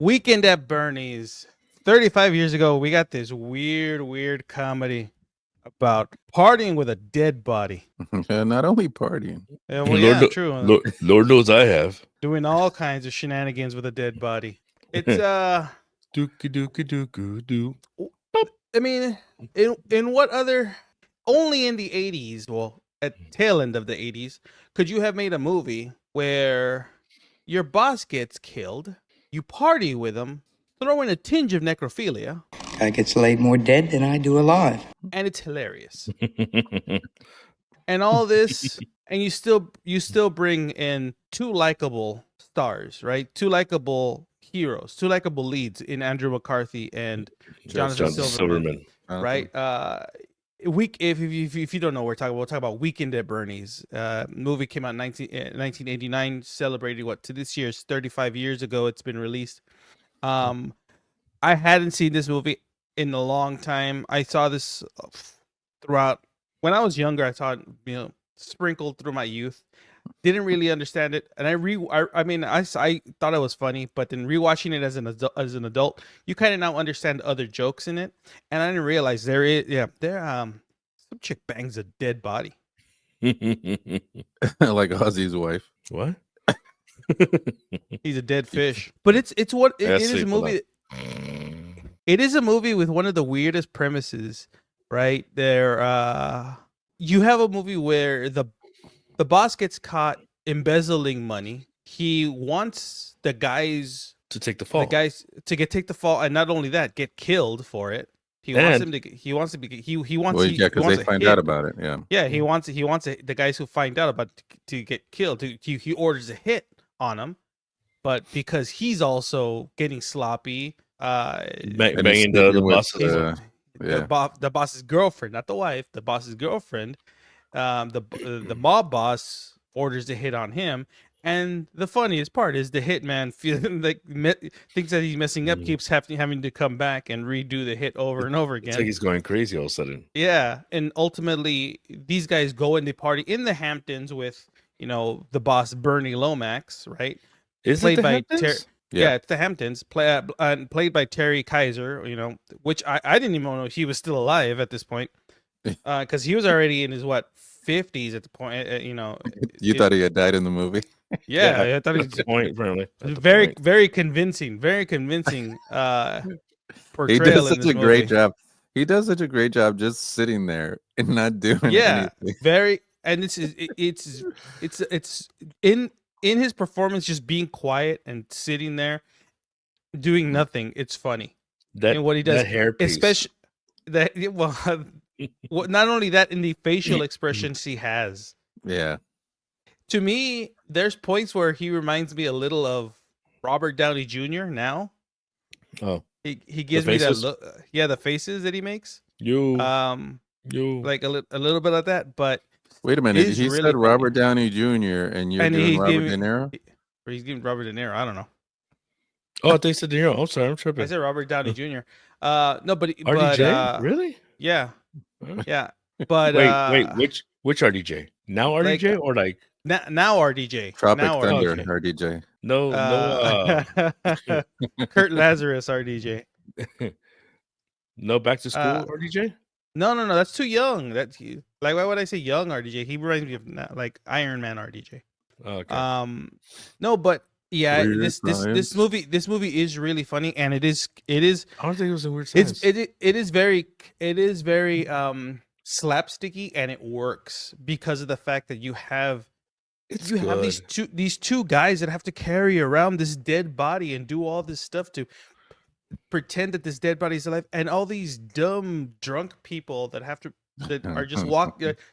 Weekend at Bernie's. 35 years ago, we got this weird comedy about partying with a dead body. Not only partying. Yeah, well, Lord, yeah, kno- true. Lord knows I have. Doing all kinds of shenanigans with a dead body. It's Dookie dookie dookie doo. I mean, in what other? Only in the 80s, well, at tail end of the 80s, could you have made a movie where your boss gets killed, you party with him, throw in a tinge of necrophilia, Guy gets laid more dead than I do alive. and it's hilarious. And all this, and you still bring in two likable stars, right? Two likable heroes, two likable leads in Andrew McCarthy and Jonathan Silverman. Right? If you don't know, we'll talk about Weekend at Bernie's. Movie came out in 1989, celebrating what to this year's 35 years ago. It's been released. I hadn't seen this movie in a long time. I saw this throughout when I was younger. I saw it, sprinkled through my youth. Didn't really understand it, and I thought it was funny, but then rewatching it as an adult, you kind of now understand other jokes in it, and I didn't realize there some chick bangs a dead body. Like Ozzy's wife. What? He's a dead fish, but it is a movie. It is a movie with one of the weirdest premises, right? You have a movie where the boss gets caught embezzling money. He wants the guys to take the fall. Take the fall, and not only that, get killed for it. Because they find out about it. Yeah. Yeah, he wants the guys who find out about to get killed. He orders a hit on them, but because he's also getting sloppy, banging the boss's the boss's girlfriend, not the wife, the boss's girlfriend. The mob boss orders the hit on him, and the funniest part is the hitman feeling like thinks that he's messing up, keeps having to come back and redo the hit over and over again. It's like he's going crazy all of a sudden. Yeah, and ultimately these guys go and they party in the Hamptons with the boss Bernie Lomax, right? Is played it the by Hamptons? Yeah, it's the Hamptons. Played by Terry Kaiser, which I didn't even know he was still alive at this point. Because he was already in his 50s at the point. You thought he had died in the movie? Yeah, I thought he was point. Apparently, very convincing. Portrayal. He does such a movie. great job. He does such a great job just sitting there and not doing anything. Very, and it's in his performance, just being quiet and sitting there doing nothing. It's funny. And what he does, that hairpiece. especially that. Well, not only that, in the facial expressions he has. Yeah. To me, there's points where he reminds me a little of Robert Downey Jr. now. Oh. He gives me that look. Yeah, the faces that he makes. Like a little bit of that, but wait a minute. He really said Robert Downey Jr. and you're doing Robert De Niro? Or he's giving Robert De Niro. I don't know. Oh, they said De Niro. I'm sorry, I'm tripping. I said Robert Downey Jr. No, but RDJ? Really? Yeah. Yeah, but wait, which RDJ? Now RDJ or like now RDJ? Tropic now Thunder RDJ. No, Kurt Lazarus RDJ. No Back to School RDJ? No, that's too young. That's like, why would I say young RDJ? He reminds me of like Iron Man RDJ. Okay. No, but yeah, this movie is really funny, and it is. I don't think it was a weird science. It is very slapsticky, and it works because of the fact that you have these two guys that have to carry around this dead body and do all this stuff to pretend that this dead body is alive, and all these dumb drunk people that are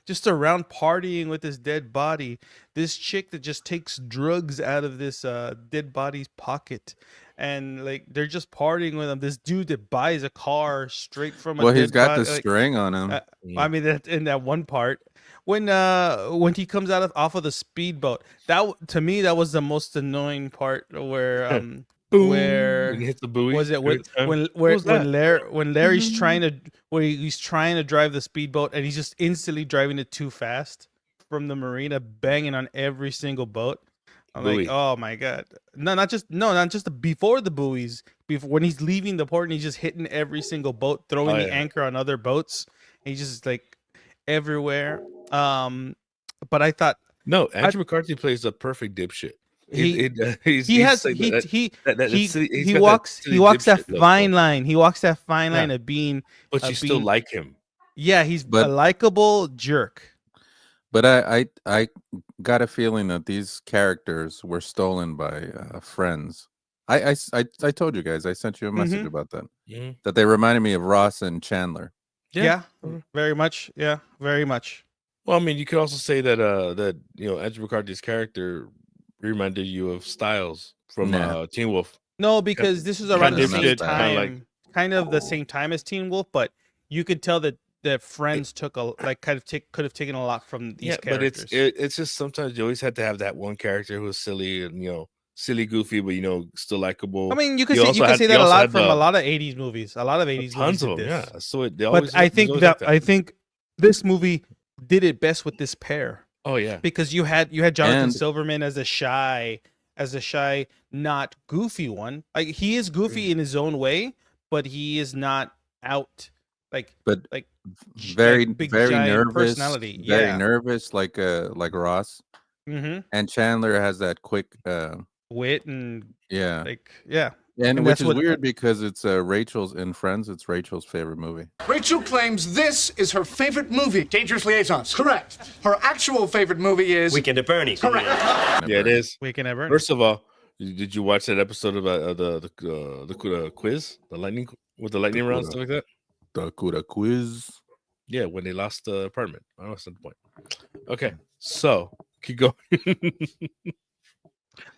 just around partying with this dead body. This chick that just takes drugs out of this dead body's pocket, and like they're just partying with him. This dude that buys a car straight from a he's got the string on him. I mean, that in that one part when he comes off of the speedboat, that to me that was the most annoying part where where he hits the buoy. Was it when Larry's trying to drive the speedboat and he's just instantly driving it too fast from the marina, banging on every single boat? I'm Buoy. like, oh my god. Not just before the buoys. Before when he's leaving the port and he's just hitting every single boat, throwing Oh, the yeah. anchor on other boats. And he's just like everywhere. But I thought No, Andrew McCarthy plays the perfect dipshit. he He's he has like that- he that he silly- he's he got walks silly he walks that dipshit look, fine though. line. He walks that fine Yeah. line of being But you still being- like him. yeah, he's But- a likable jerk. But I got a feeling that these characters were stolen by friends. I told you guys, I sent you a message Mhm. about that. Mhm. That they reminded me of Ross and Chandler. Yeah, very much. Yeah, very much. Well, I mean, you could also say that Andrew McCarthy's character reminded you of Styles from Yeah. Teen Wolf. No, because this was Kinda around the dipshit, same kinda time, like- kind of the same time as Teen Wolf, but you could tell that Friends took could have taken a lot from these Yeah, but characters. it's just sometimes you always had to have that one character who was silly and silly, goofy, but still likable. I mean, you could You say also had- that you a also lot had from a the- lot of '80s movies. A lot of '80s tons movies of did them, this. yeah. So But I think I think this movie did it best with this pair Oh yeah, because you had Jonathan And- Silverman as a shy, not goofy one. Like he is goofy in his own way, but he is not out But like very big, very giant nervous, personality. very Yeah. nervous, like Ross. Mm-hmm. And Chandler has that quick, Wit and yeah, yeah. and and which that's is what- weird because it's Rachel's in Friends. It's Rachel's favorite movie. Rachel claims this is her favorite movie. Dangerous Liaisons. Correct. Her actual favorite movie is Weekend at Bernie's. Correct. yeah, it is. Weekend at Bernie's. First of all, did you watch that episode about the quiz, the lightning with the lightning round stuff like that? The Kuda quiz. Yeah, when they lost the apartment. I don't understand the point. Okay, so keep going.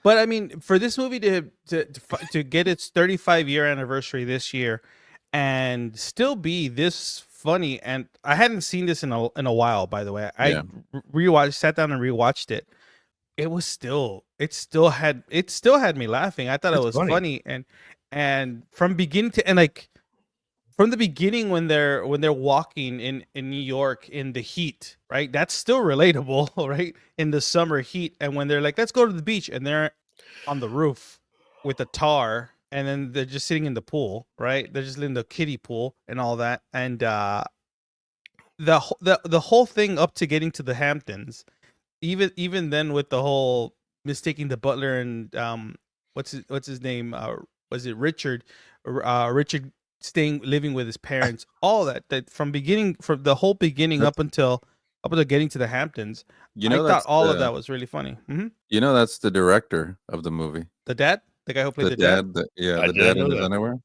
But I mean, for this movie to get its 35-year anniversary this year and still be this funny, and I hadn't seen this in a while. By the way, I sat down and rewatched it. It still had me laughing. I thought it It's was funny. funny, and from beginning to end, like from the beginning when they're walking in New York in the heat, right? That's still relatable, right? In the summer heat, and when they're like, let's go to the beach, and they're on the roof with the tar, and then they're just sitting in the pool, right? They're just in the kiddie pool and all that, and the whole thing up to getting to the Hamptons, even then with the whole mistaking the butler and what's his name? Was it Richard? Richard living with his parents, all that from the whole beginning up until getting to the Hamptons. You know, I thought that's all of the- that was really funny. Hmm. You know, that's the director of the movie. The dad, the guy who played The the dad. dad, I the didn't dad know in his that. underwear.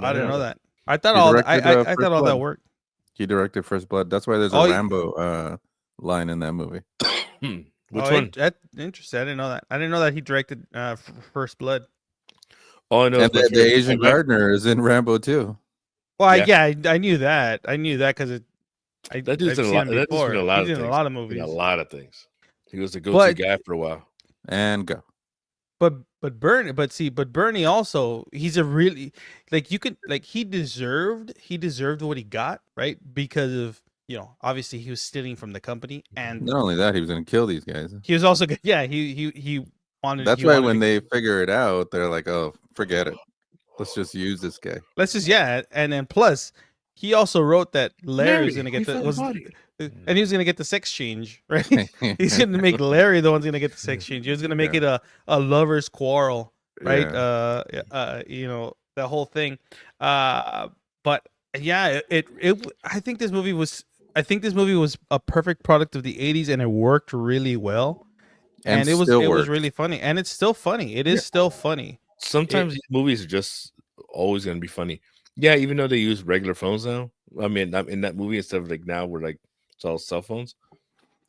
I didn't know that. I thought He all directed, I First thought all that Blood. worked. He directed First Blood. That's why there's a Oh, yeah. Rambo line in that movie. Which Oh, one? That's interesting. I didn't know that. I didn't know that he directed First Blood. All I know And is my the favorite Asian part, right? gardener is in Rambo too. Well, Yeah. I knew that. I knew that because That dude's I've in a seen lot. him That dude's before. been in a lot He's of in things. a lot of In movies. a lot of things. He was the go-to But- guy for a while. And go. But Bernie also, he's a really he deserved what he got, right? Because of, obviously he was stealing from the company, and Not only that, he was going to kill these guys. he was also he wanted. That's he why wanted when to- they figure it out, they're like, "Oh, forget it. Let's just use this guy." let's just and then plus he also wrote that Larry was Mary, gonna get we the found a body. and he was gonna get the sex change, right? He's gonna make Larry the one's gonna get the sex change. He was gonna make it a lover's quarrel, right? Yeah. The whole thing. But yeah, I think this movie was a perfect product of the 80s, and it worked really well. And it was still was worked. really funny, and it's still funny. It is still funny. Sometimes these movies are just always going to be funny. Yeah, even though they use regular phones now. I mean, in that movie, instead of like now, we're like it's all cell phones.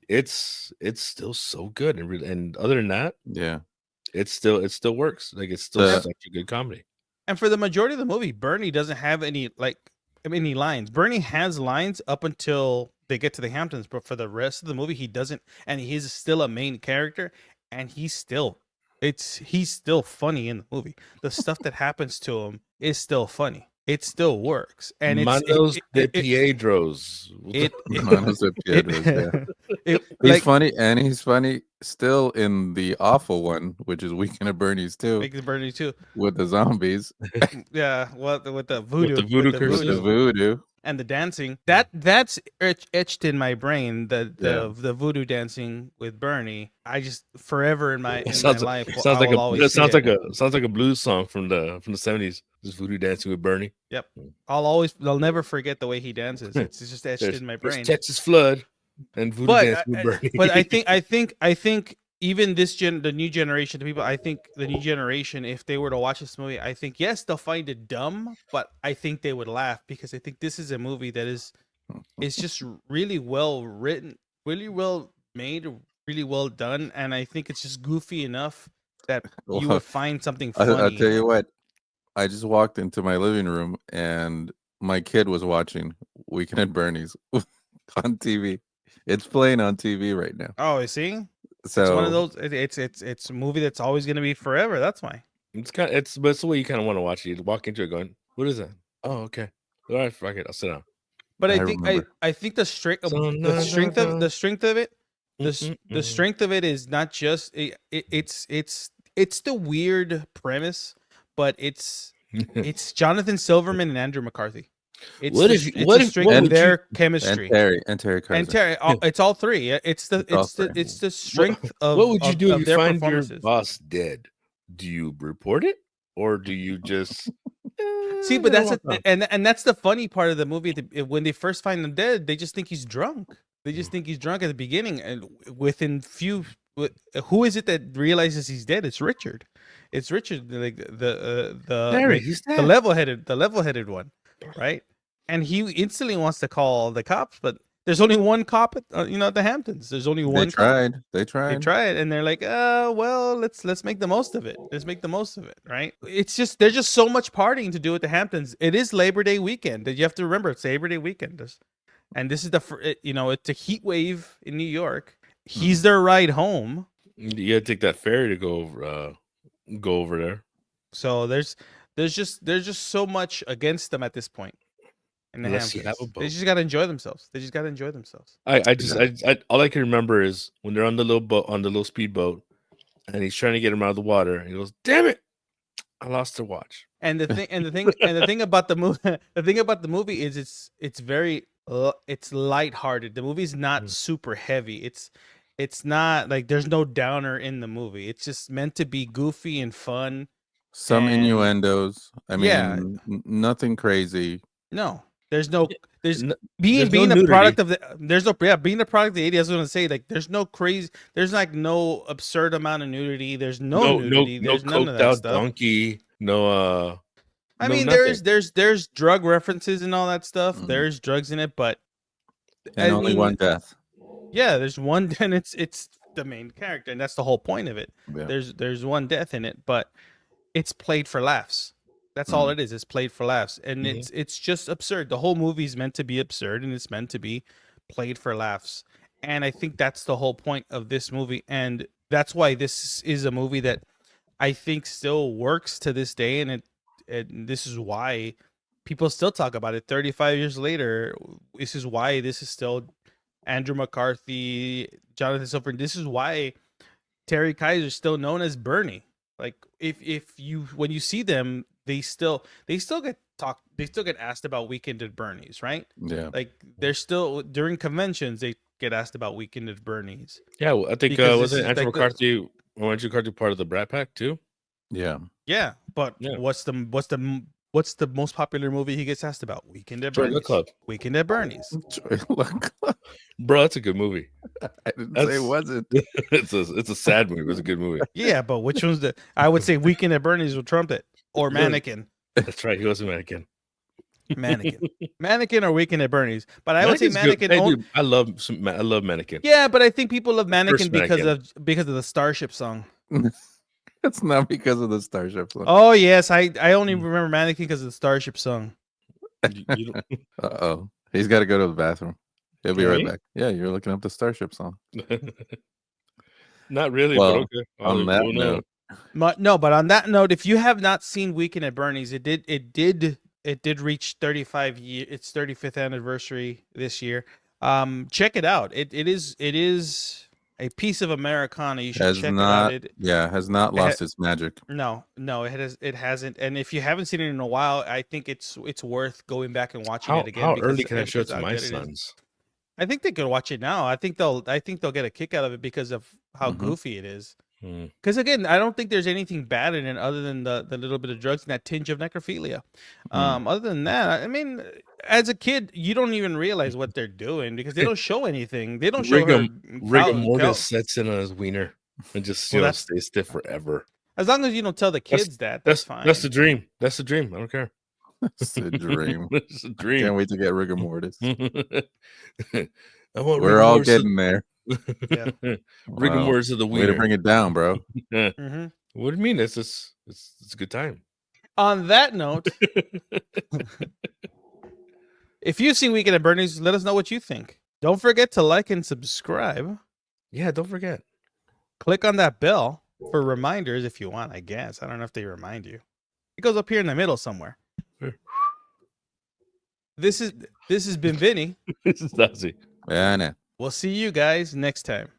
It's still so good, and other than that, Yeah. it still works. Like it's still The- such a good comedy. And for the majority of the movie, Bernie doesn't have any lines. Bernie has lines up until they get to the Hamptons, but for the rest of the movie, he doesn't. And he's still a main character, and he's still funny in the movie. The stuff that happens to him is still funny. It still works, and Manos de Piedros. it Manos de Piedras, yeah. He's like, funny, and he's funny still in the awful one, which is Weekend at Bernie's too, Make the Bernie too. with the zombies, Yeah, with the voodoo, voodoo with curses. the voodoo. and the dancing. That's etched in my brain. Yeah. The voodoo dancing with Bernie. I just forever in my Sounds life. sounds I like will a always that see sounds it. like a blues song from the 70s. This voodoo dancing with Bernie. Yep. I'll never forget the way he dances. It's just etched in my There's brain. Texas Flood and voodoo dancing with Bernie. But I think even the new generation, the people, I think the new generation, if they were to watch this movie, I think yes, they'll find it dumb, but I think they would laugh because I think this is a movie that is just really well written, really well made, really well done, and I think it's just goofy enough that you Well, would find something funny. I'll tell you what. I just walked into my living room and my kid was watching Weekend at Bernie's on TV. It's playing on TV right now. Oh, you see, So it's one of those. It's a movie that's always going to be forever. That's why. but it's the way you kind of want to watch it. You walk into it going, "What is that? Oh, okay. All right, fuck it. I'll sit down." But I I think remember. I think the strength So the strength of the strength of it the Mm-mm-mm. strength of it is not just it's the weird premise, but it's Jonathan Silverman and Andrew McCarthy. It's What the, if- it's what the if- strength what of would their you- chemistry. and Terry Kaiser. And Terry, it's all three. It's the all it's the three. it's the strength of What would you of- do of if you their find your performances. boss dead? Do you report it or do you just See, but that's walk off? and that's the funny part of the movie. When they first find him dead, they just think he's drunk. They just think he's drunk at the beginning, and who is it that realizes he's dead? It's Richard. It's Richard, like Terry, like, he's the dead. level-headed one, right? And he instantly wants to call the cops, but there's only one cop at at the Hamptons. There's only They one. cop. tried. They They tried. try it and they're like, well, let's make the most of it. Let's make the most of it, right? It's just there's just so much partying to do at the Hamptons. It is Labor Day weekend. You have to remember it's Labor Day weekend, and this is it's a heat wave in New York. He's their ride home, You gotta take that ferry to go over there. so there's just so much against them at this point. In the Unless you Hamptons, have a they boat. just gotta enjoy themselves. They just gotta enjoy themselves. I all I can remember is when they're on the little boat, on the little speedboat, and he's trying to get him out of the water, and he goes, "Damn it, I lost the watch." And the thing about the movie, is it's very it's lighthearted. The movie's not super heavy. It's not like there's no downer in the movie. It's just meant to be goofy and fun. Some And- innuendos. I mean, Yeah. nothing crazy. No, there's no there's N- being there's no being the nudity. product of the there's no being the product of the 80s. I was gonna say like there's no crazy. There's like no absurd amount of nudity. There's no nudity. no There's none of coked that out stuff. donkey. No, I no mean, nothing. there's drug references and all that stuff. Mhm. There's drugs in it, but And I only mean, one death. yeah, there's one, and it's the main character, and that's the whole point of it. Yeah. There's one death in it, but it's played for laughs. That's all Mhm. it is. It's played for laughs, and Mhm. it's just absurd. The whole movie's meant to be absurd, and it's meant to be played for laughs. And I think that's the whole point of this movie, and that's why this is a movie that I think still works to this day, and this is why people still talk about it 35 years later. This is why this is still Andrew McCarthy, Jonathan Silverman. This is why Terry Kaiser is still known as Bernie. Like if you when you see them, they still get asked about Weekend at Bernie's, right? Yeah. Like they're still during conventions they get asked about Weekend at Bernie's. Yeah, well, I think Because was this it is Andrew like the- McCarthy? Andrew McCarthy part of the Brat Pack too? Yeah. Yeah, but Yeah. what's the most popular movie he gets asked about? Weekend at Joy Bernie's. Luck Club. Weekend at Bernie's. Joy Luck Club. Bro, that's a good movie. I didn't That's- say it wasn't. it's a sad movie. It was a good movie. Yeah, but which one's the? I would say Weekend at Bernie's with Trumpet or Yeah. Mannequin. That's right. He was a mannequin. Mannequin or Weekend at Bernie's. But I would say Mannequin's good. Mannequin. Hey, own- dude, I love mannequin. Yeah, but I think people love Mannequin First because Mannequin. of the Starship song. It's not because of the Starship song. Oh yes, I only remember Mannequin because of the Starship song. You don't- Uh-oh. He's got to go to the bathroom. He'll be right Me? back. Yeah, you're looking up the Starship song. Not really, Well, but okay. on that Well, no. note, No, but on that note, if you have not seen Weekend at Bernie's, it did reach 35 year its 35th anniversary this year. Check it out. It is a piece of Americana. You should Has check not, it out. has not it ha- lost its magic. No, it hasn't. And if you haven't seen it in a while, I think it's worth going back and watching it again. How because early can I show it because to how my good it is. sons? I think they could watch it now. I think they'll get a kick out of it because of how Mhm. goofy it is. Hmm. Because again, I don't think there's anything bad in it other than the little bit of drugs and that tinge of necrophilia. Other than that, I mean, as a kid, you don't even realize what they're doing because they don't show anything. They don't show her. Rigor cow- mortis sets in on his wiener and just Well, stay stiff forever. As long as you don't tell the kids that's That's fine. That's the dream. That's the dream. I don't care. It's a dream. It's a Can't dream. wait to get rigor mortis. I want We're all getting there. Yeah. rigor Wow. mortis of the Way to wiener. bring it down, bro. Mhm. What do you mean? It's a good time. On that note, if you've seen Weekend at Bernie's, let us know what you think. Don't forget to like and subscribe. Yeah, don't forget. Click on that bell for reminders if you want, I guess. I don't know if they remind you. It goes up here in the middle somewhere. Sure. This has been Vinny. This is Dazzy. Yeah, I know. We'll see you guys next time.